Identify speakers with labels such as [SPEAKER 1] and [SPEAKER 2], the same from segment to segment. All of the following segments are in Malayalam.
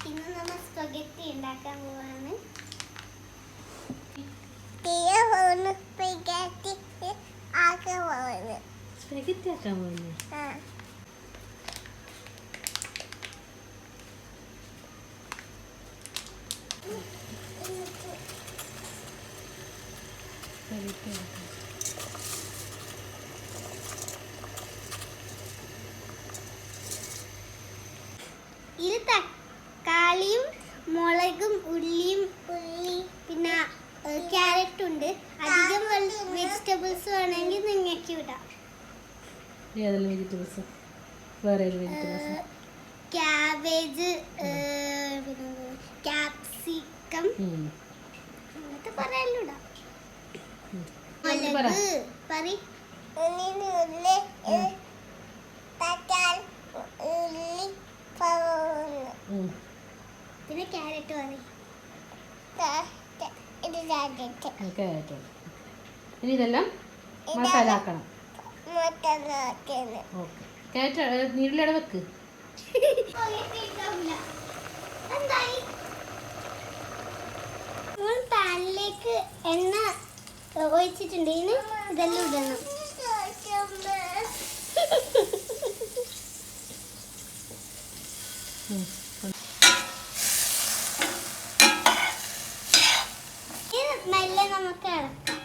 [SPEAKER 1] ഇന്ന് നമ്മൾ സ്പഗെറ്റി ഉണ്ടാക്കാൻ പോവാണ്.
[SPEAKER 2] സ്പഗെറ്റി ആക്കാൻ പോകുന്നു.
[SPEAKER 1] ഇത് തക്കാളിയും മുളകും ഉള്ളിയും പിന്നെ ക്യാരറ്റും ഉണ്ട്. അധികം വെജിറ്റബിൾസ് വേണമെങ്കിൽ നിങ്ങൾക്ക് ഇടാം.
[SPEAKER 2] ഏതെല്ലാം വെജിറ്റബിൾസ്? വേറെ വെജിറ്റബിൾസ്?
[SPEAKER 1] ക്യാബേജ്, ക്യാപ്സിക്കം, അങ്ങനത്തെ പറയാനും ഇടാം. മുളക് പറി പിന്നെ ക്യാരറ്റ് പറി.
[SPEAKER 2] ഇനി ഇതെല്ലാം മസാല ആക്കണം. നീരിലട വെക്ക്.
[SPEAKER 1] പാനിലേക്ക് എണ്ണ ഒഴിച്ചിട്ടുണ്ട്. ഇനി ഇതെല്ലാം ഇടണം. മെല്ലെ നമുക്ക് ഇളക്കാം.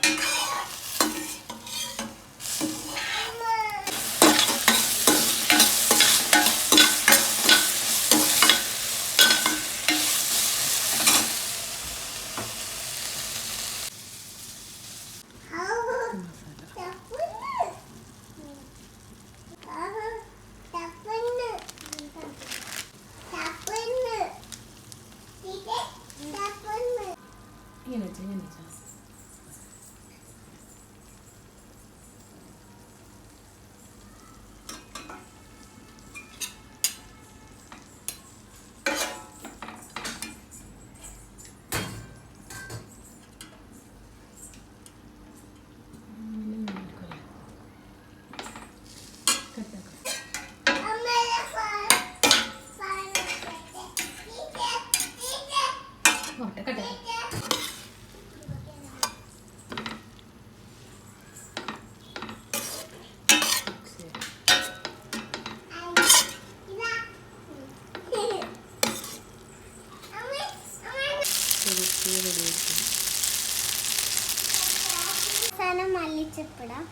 [SPEAKER 1] അവസാനം മല്ലിച്ചപ്പിടാം.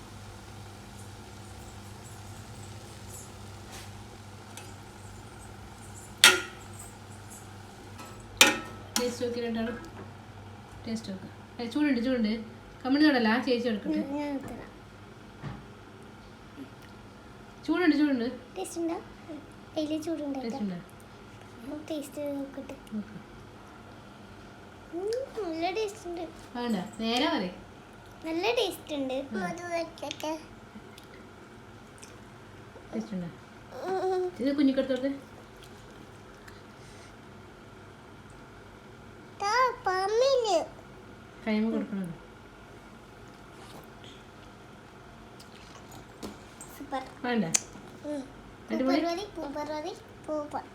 [SPEAKER 2] ടേസ്റ്റ് നോക്കി രണ്ടാളും ടേസ്റ്റ് നോക്കാം. ചൂടുണ്ട് കമ്മണി തൊടല്ല. ചേച്ചി എടുക്കട്ടെ. ചൂടുണ്ട്
[SPEAKER 1] ടേസ്റ്റ് ഉണ്ടോ? അതിൽ ചൂടുണ്ട്. ടേസ്റ്റ് നോക്കട്ടെ. നല്ല ടേസ്റ്റ് ഉണ്ട്.
[SPEAKER 2] വേണ്ട നേരെ പറയും.
[SPEAKER 1] നല്ല ടേസ്റ്റ് ഉണ്ട്.
[SPEAKER 2] ഇത് കുഞ്ഞിക്കടുത്തോട്ടെ. കൈമ കൊടുക്കണം.
[SPEAKER 1] സൂപ്പർ.
[SPEAKER 2] വേണ്ട
[SPEAKER 1] പൂപ്പർ.